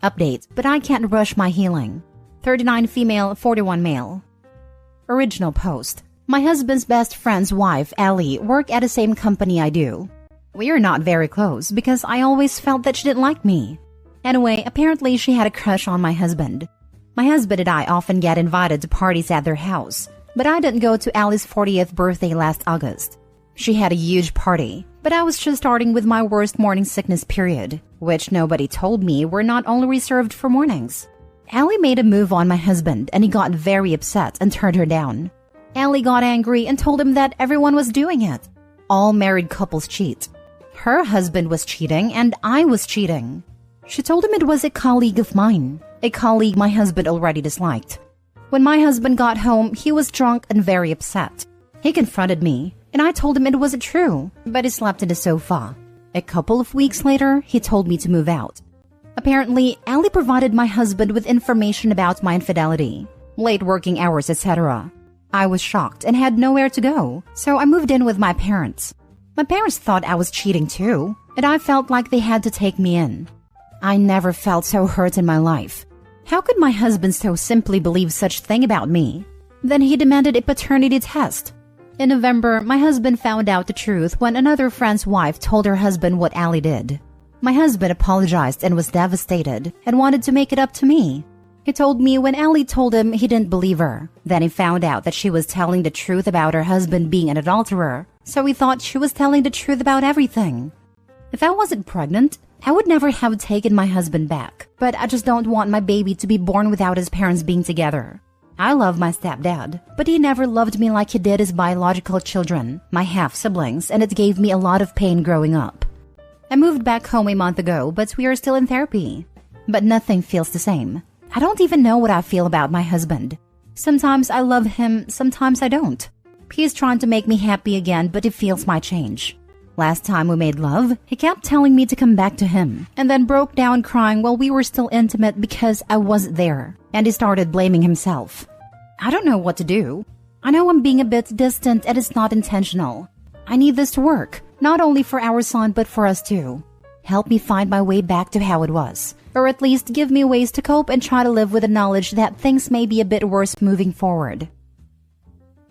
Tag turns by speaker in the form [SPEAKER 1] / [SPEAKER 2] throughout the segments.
[SPEAKER 1] Update, but I can't rush my healing. 39 female, 41 male. Original post. My husband's best friend's wife, Allie, work at the same company I do. We are not very close because I always felt that she didn't like me. Anyway, apparently she had a crush on my husband. My husband and I often get invited to parties at their house, but I didn't go to Allie's 40th birthday last August. She had a huge party, but I was just starting with my worst morning sickness period, which nobody told me were not only reserved for mornings. Allie made a move on my husband and he got very upset and turned her down. Allie got angry and told him that everyone was doing it. All married couples cheat. Her husband was cheating and I was cheating. She told him it was a colleague of mine, a colleague my husband already disliked. When my husband got home, he was drunk and very upset. He confronted me, and I told him it wasn't true, but he slept in the sofa. A couple of weeks later, he told me to move out. Apparently, Allie provided my husband with information about my infidelity, late working hours, etc. I was shocked and had nowhere to go, so I moved in with my parents. My parents thought I was cheating too, and I felt like they had to take me in. I never felt so hurt in my life. How could my husband so simply believe such thing about me? Then he demanded a paternity test. In November, my husband found out the truth when another friend's wife told her husband what Allie did. My husband apologized and was devastated and wanted to make it up to me. He told me when Allie told him he didn't believe her. Then he found out that she was telling the truth about her husband being an adulterer, so he thought she was telling the truth about everything. If I wasn't pregnant, I would never have taken my husband back, but I just don't want my baby to be born without his parents being together. I love my stepdad, but he never loved me like he did his biological children, my half-siblings, and it gave me a lot of pain growing up. I moved back home a month ago, but we are still in therapy. But nothing feels the same. I don't even know what I feel about my husband. Sometimes I love him, sometimes I don't. He's trying to make me happy again, but he feels my change. Last time we made love, he kept telling me to come back to him, and then broke down crying while we were still intimate because I wasn't there, and he started blaming himself. I don't know what to do. I know I'm being a bit distant and it's not intentional. I need this to work, not only for our son but for us too. Help me find my way back to how it was, or at least give me ways to cope and try to live with the knowledge that things may be a bit worse moving forward.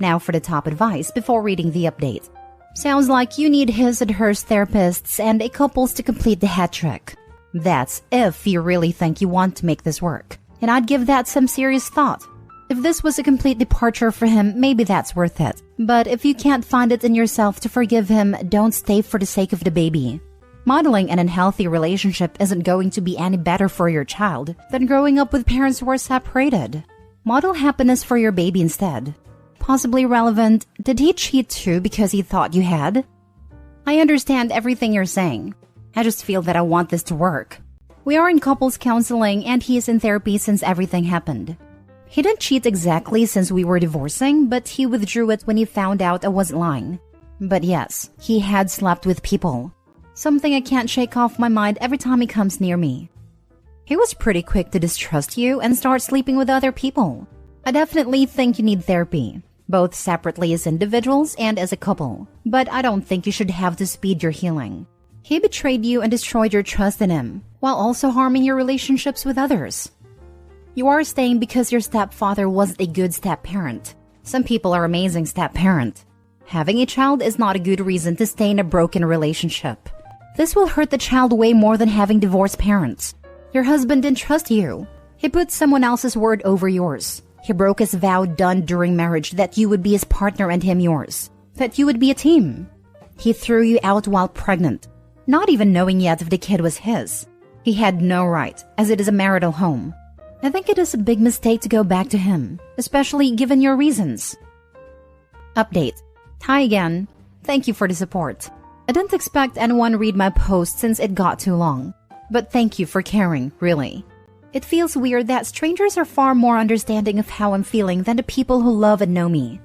[SPEAKER 1] Now for the top advice before reading the update. Sounds like you need his and hers therapists and a couples to complete the hat trick. That's if you really think you want to make this work. And I'd give that some serious thought. If this was a complete departure for him, maybe that's worth it. But if you can't find it in yourself to forgive him, don't stay for the sake of the baby. Modeling an unhealthy relationship isn't going to be any better for your child than growing up with parents who are separated. Model happiness for your baby instead. Possibly relevant, did he cheat too because he thought you had? I understand everything you're saying. I just feel that I want this to work. We are in couples counseling and he is in therapy since everything happened. He didn't cheat exactly since we were divorcing, but he withdrew it when he found out I wasn't lying. But yes, he had slept with people. Something I can't shake off my mind every time he comes near me. He was pretty quick to distrust you and start sleeping with other people. I definitely think you need therapy, both separately as individuals and as a couple. But I don't think you should have to speed your healing. He betrayed you and destroyed your trust in him, while also harming your relationships with others. You are staying because your stepfather wasn't a good step-parent. Some people are amazing step-parent. Having a child is not a good reason to stay in a broken relationship. This will hurt the child way more than having divorced parents. Your husband didn't trust you. He put someone else's word over yours. He broke his vow done during marriage that you would be his partner and him yours. That you would be a team. He threw you out while pregnant, not even knowing yet if the kid was his. He had no right, as it is a marital home. I think it is a big mistake to go back to him, especially given your reasons. Update. Hi again. Thank you for the support. I didn't expect anyone to read my post since it got too long. But thank you for caring, really. It feels weird that strangers are far more understanding of how I'm feeling than the people who love and know me.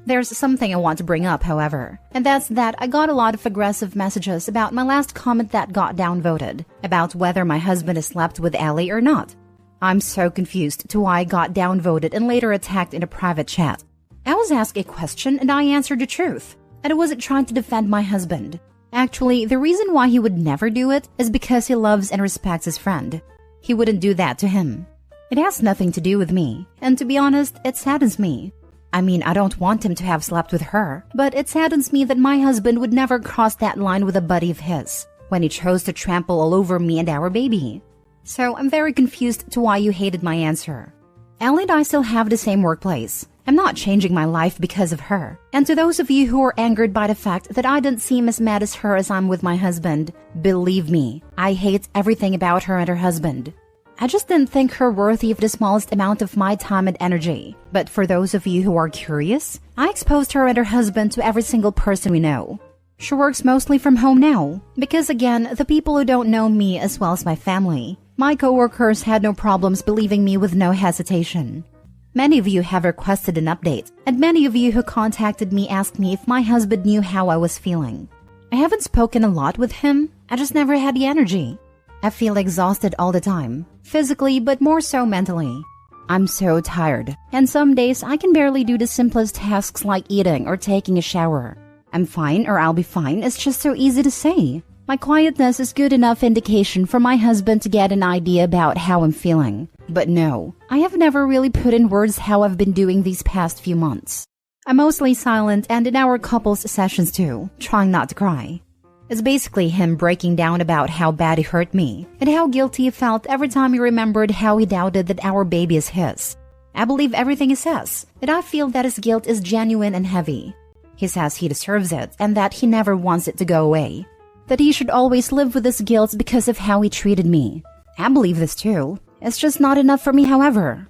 [SPEAKER 1] There's something I want to bring up, however, and that's that I got a lot of aggressive messages about my last comment that got downvoted, about whether my husband has slept with Allie or not. I'm so confused to why I got downvoted and later attacked in a private chat. I was asked a question and I answered the truth, and I wasn't trying to defend my husband. Actually, the reason why he would never do it is because he loves and respects his friend. He wouldn't do that to him. It has nothing to do with me, and to be honest, it saddens me. I mean, I don't want him to have slept with her, but it saddens me that my husband would never cross that line with a buddy of his when he chose to trample all over me and our baby. So I'm very confused to why you hated my answer. Ellie and I still have the same workplace. I'm not changing my life because of her. And to those of you who are angered by the fact that I didn't seem as mad as her as I'm with my husband, believe me, I hate everything about her and her husband. I just didn't think her worthy of the smallest amount of my time and energy. But for those of you who are curious, I exposed her and her husband to every single person we know. She works mostly from home now, because again, the people who don't know me as well as my family, my coworkers had no problems believing me with no hesitation. Many of you have requested an update, and many of you who contacted me asked me if my husband knew how I was feeling. I haven't spoken a lot with him, I just never had the energy. I feel exhausted all the time, physically but more so mentally. I'm so tired, and some days I can barely do the simplest tasks like eating or taking a shower. I'm fine or I'll be fine, it's just so easy to say. My quietness is good enough indication for my husband to get an idea about how I'm feeling. But no, I have never really put in words how I've been doing these past few months. I'm mostly silent and in our couple's sessions too, trying not to cry. It's basically him breaking down about how bad he hurt me and how guilty he felt every time he remembered how he doubted that our baby is his. I believe everything he says, and I feel that his guilt is genuine and heavy. He says he deserves it and that he never wants it to go away. That he should always live with this guilt because of how he treated me. I believe this too. It's just not enough for me, however.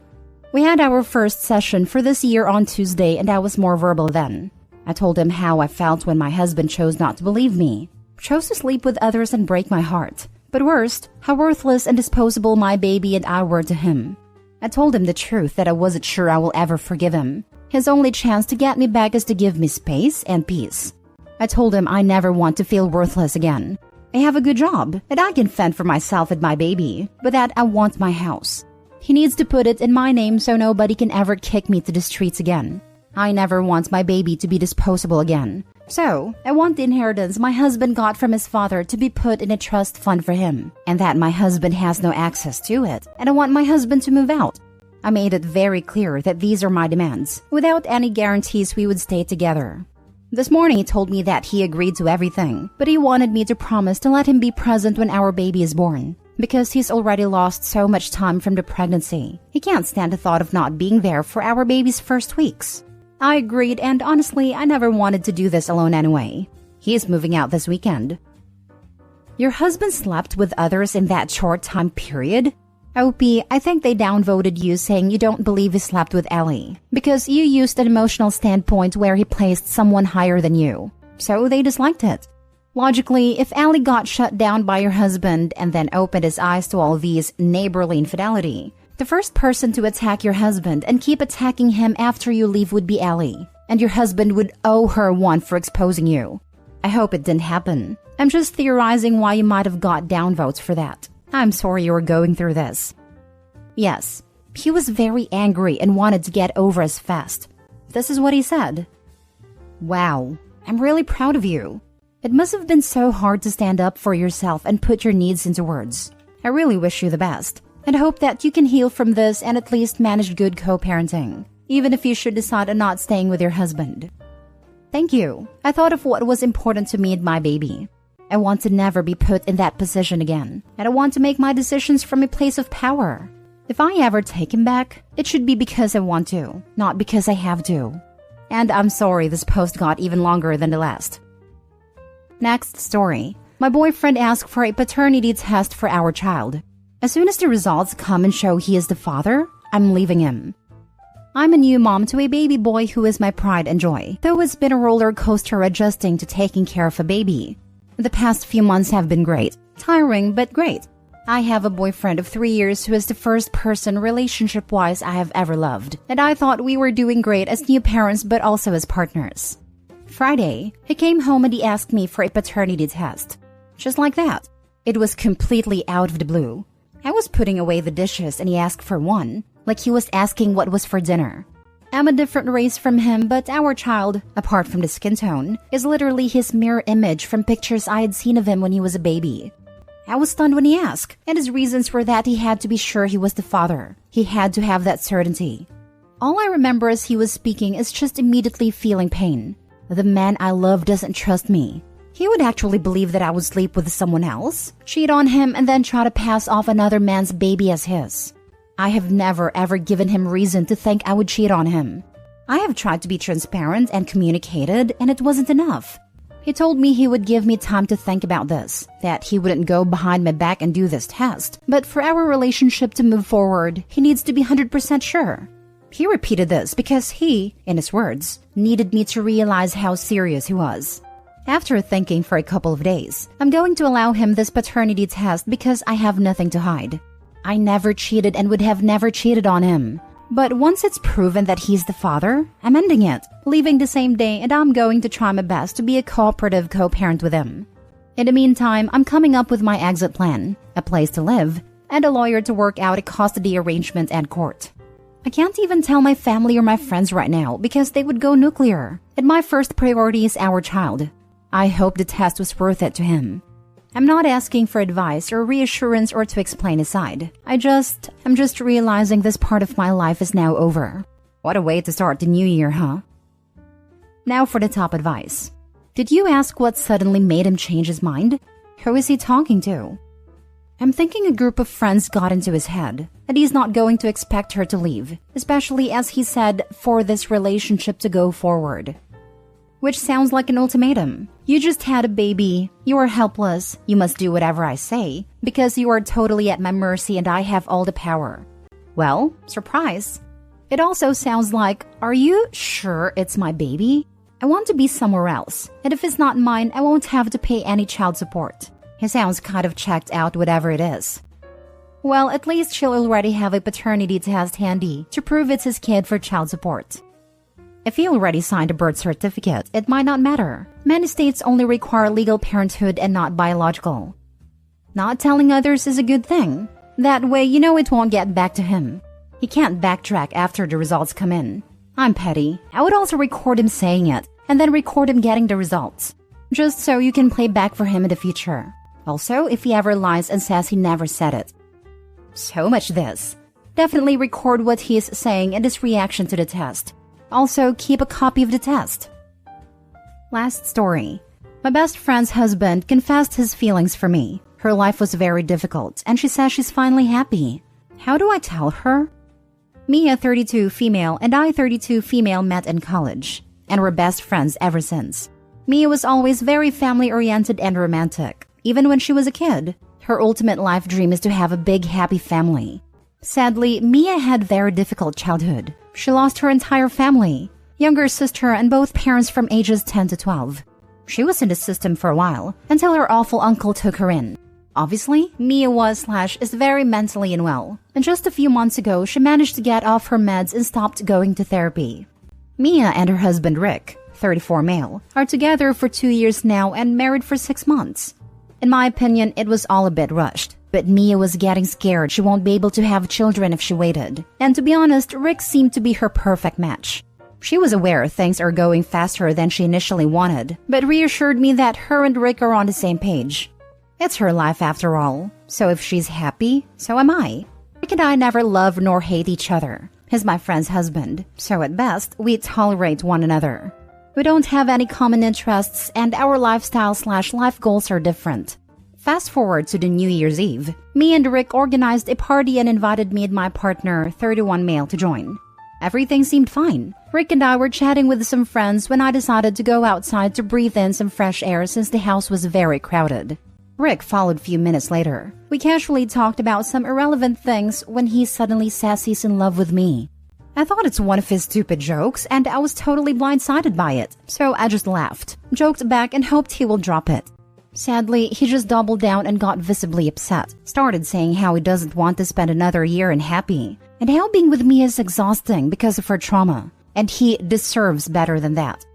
[SPEAKER 1] We had our first session for this year on Tuesday and I was more verbal then. I told him how I felt when my husband chose not to believe me, chose to sleep with others and break my heart. But worst, how worthless and disposable my baby and I were to him. I told him the truth that I wasn't sure I will ever forgive him. His only chance to get me back is to give me space and peace. I told him I never want to feel worthless again. I have a good job, and I can fend for myself and my baby, but that I want my house. He needs to put it in my name so nobody can ever kick me to the streets again. I never want my baby to be disposable again. So, I want the inheritance my husband got from his father to be put in a trust fund for him, and that my husband has no access to it, and I want my husband to move out. I made it very clear that these are my demands, without any guarantees we would stay together. This morning he told me that he agreed to everything, but he wanted me to promise to let him be present when our baby is born, because he's already lost so much time from the pregnancy. He can't stand the thought of not being there for our baby's first weeks. I agreed, and honestly, I never wanted to do this alone anyway. He is moving out this weekend. Your husband slept with others in that short time period? OP, I think they downvoted you saying you don't believe he slept with Ellie, because you used an emotional standpoint where he placed someone higher than you. So they disliked it. Logically, if Ellie got shut down by your husband and then opened his eyes to all these neighborly infidelity, the first person to attack your husband and keep attacking him after you leave would be Ellie, and your husband would owe her one for exposing you. I hope it didn't happen. I'm just theorizing why you might have got downvotes for that. I'm sorry you were going through this. Yes, he was very angry and wanted to get over us fast. This is what he said. Wow, I'm really proud of you. It must have been so hard to stand up for yourself and put your needs into words. I really wish you the best, and hope that you can heal from this and at least manage good co-parenting, even if you should decide on not staying with your husband. Thank you. I thought of what was important to me and my baby. I want to never be put in that position again, and I want to make my decisions from a place of power. If I ever take him back, it should be because I want to, not because I have to. And I'm sorry this post got even longer than the last. Next story. My boyfriend asked for a paternity test for our child. As soon as the results come and show he is the father, I'm leaving him. I'm a new mom to a baby boy who is my pride and joy, though it's been a roller coaster adjusting to taking care of a baby. The past few months have been great. Tiring, but great. I have a boyfriend of 3 years who is the first person relationship-wise I have ever loved, and I thought we were doing great as new parents but also as partners. Friday, he came home and he asked me for a paternity test. Just like that. It was completely out of the blue. I was putting away the dishes and he asked for one, like he was asking what was for dinner. I'm a different race from him, but our child, apart from the skin tone, is literally his mirror image from pictures I had seen of him when he was a baby. I was stunned when he asked, and his reasons were that he had to be sure he was the father. He had to have that certainty. All I remember as he was speaking is just immediately feeling pain. The man I love doesn't trust me. He would actually believe that I would sleep with someone else, cheat on him, and then try to pass off another man's baby as his. I have never ever given him reason to think I would cheat on him. I have tried to be transparent and communicated, and it wasn't enough. He told me he would give me time to think about this, that he wouldn't go behind my back and do this test, but for our relationship to move forward, he needs to be 100% sure. He repeated this because he, in his words, needed me to realize how serious he was. After thinking for a couple of days, I'm going to allow him this paternity test because I have nothing to hide. I never cheated and would have never cheated on him. But once it's proven that he's the father, I'm ending it, leaving the same day, and I'm going to try my best to be a cooperative co-parent with him. In the meantime, I'm coming up with my exit plan, a place to live, and a lawyer to work out a custody arrangement and court. I can't even tell my family or my friends right now because they would go nuclear, and my first priority is our child. I hope the test was worth it to him. I'm not asking for advice or reassurance or to explain his side. I'm just realizing this part of my life is now over. What a way to start the new year, huh? Now for the top advice. Did you ask what suddenly made him change his mind? Who is he talking to? I'm thinking a group of friends got into his head, and he's not going to expect her to leave, especially as he said for this relationship to go forward. Which sounds like an ultimatum. You just had a baby, you are helpless, you must do whatever I say, because you are totally at my mercy and I have all the power. Well, surprise. It also sounds like, are you sure it's my baby? I want to be somewhere else, and if it's not mine, I won't have to pay any child support. He sounds kind of checked out whatever it is. Well, at least she'll already have a paternity test handy to prove it's his kid for child support. If he already signed a birth certificate, it might not matter. Many states only require legal parenthood and not biological. Not telling others is a good thing. That way, you know it won't get back to him. He can't backtrack after the results come in. I'm petty. I would also record him saying it, and then record him getting the results. Just so you can play back for him in the future. Also, if he ever lies and says he never said it. So much this. Definitely record what he is saying and his reaction to the test. Also, keep a copy of the test. Last story. My best friend's husband confessed his feelings for me. Her life was very difficult, and she says she's finally happy. How do I tell her? Mia, 32, female, and I, 32, female, met in college, and were best friends ever since. Mia was always very family-oriented and romantic, even when she was a kid. Her ultimate life dream is to have a big, happy family. Sadly, Mia had very difficult childhood. She lost her entire family, younger sister and both parents from ages 10 to 12. She was in the system for a while, until her awful uncle took her in. Obviously, Mia is very mentally unwell, and just a few months ago, she managed to get off her meds and stopped going to therapy. Mia and her husband Rick, 34 male, are together for 2 years now and married for 6 months. In my opinion, it was all a bit rushed. But Mia was getting scared she won't be able to have children if she waited. And to be honest, Rick seemed to be her perfect match. She was aware things are going faster than she initially wanted, but reassured me that her and Rick are on the same page. It's her life after all, so if she's happy, so am I. Rick and I never love nor hate each other. He's my friend's husband, so at best, we tolerate one another. We don't have any common interests, and our lifestyle/life goals are different. Fast forward to the New Year's Eve. Me and Rick organized a party and invited me and my partner, 31 male, to join. Everything seemed fine. Rick and I were chatting with some friends when I decided to go outside to breathe in some fresh air since the house was very crowded. Rick followed a few minutes later. We casually talked about some irrelevant things when he suddenly says he's in love with me. I thought it's one of his stupid jokes and I was totally blindsided by it, so I just laughed, joked back and hoped he will drop it. Sadly, he just doubled down and got visibly upset, started saying how he doesn't want to spend another year unhappy, and how being with me is exhausting because of her trauma, and he deserves better than that.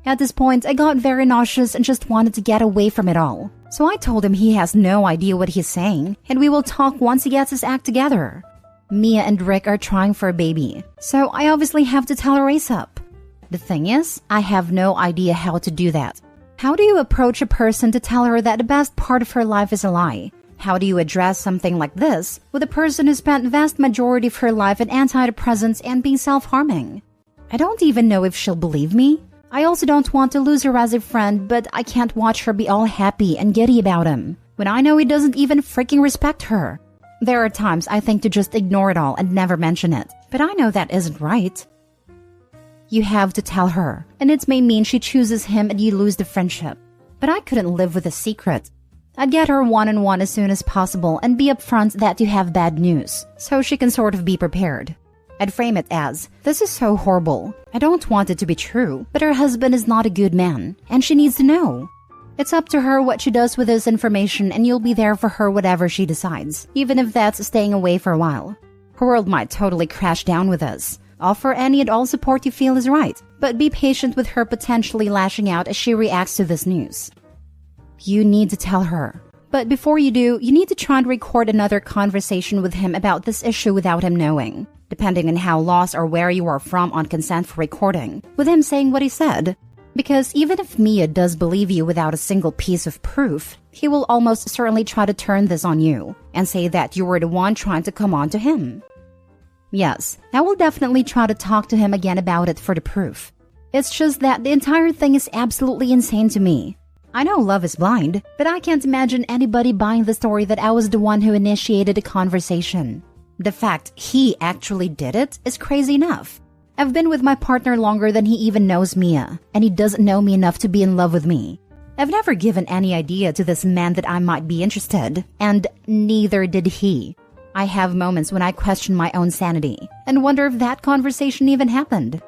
[SPEAKER 1] At this point, I got very nauseous and just wanted to get away from it all. So I told him he has no idea what he's saying, and we will talk once he gets his act together. Mia and Rick are trying for a baby, so I obviously have to tell her ASAP. The thing is, I have no idea how to do that. How do you approach a person to tell her that the best part of her life is a lie? How do you address something like this with a person who spent vast majority of her life on antidepressants and being self-harming? I don't even know if she'll believe me. I also don't want to lose her as a friend, but I can't watch her be all happy and giddy about him when I know he doesn't even freaking respect her. There are times I think to just ignore it all and never mention it, but I know that isn't right. You have to tell her, and it may mean she chooses him and you lose the friendship. But I couldn't live with a secret. I'd get her one-on-one as soon as possible and be upfront that you have bad news, so she can sort of be prepared. I'd frame it as, this is so horrible. I don't want it to be true, but her husband is not a good man, and she needs to know. It's up to her what she does with this information, and you'll be there for her whatever she decides, even if that's staying away for a while. Her world might totally crash down with us. Offer any and all support you feel is right, but be patient with her potentially lashing out as she reacts to this news. You need to tell her. But before you do, you need to try and record another conversation with him about this issue without him knowing, depending on how lost or where you are from on consent for recording, with him saying what he said. Because even if Mia does believe you without a single piece of proof, he will almost certainly try to turn this on you and say that you were the one trying to come on to him. Yes, I will definitely try to talk to him again about it for the proof. It's just that the entire thing is absolutely insane to me. I know love is blind, but I can't imagine anybody buying the story that I was the one who initiated the conversation. The fact he actually did it is crazy enough. I've been with my partner longer than he even knows Mia, and he doesn't know me enough to be in love with me. I've never given any idea to this man that I might be interested, and neither did he. I have moments when I question my own sanity and wonder if that conversation even happened.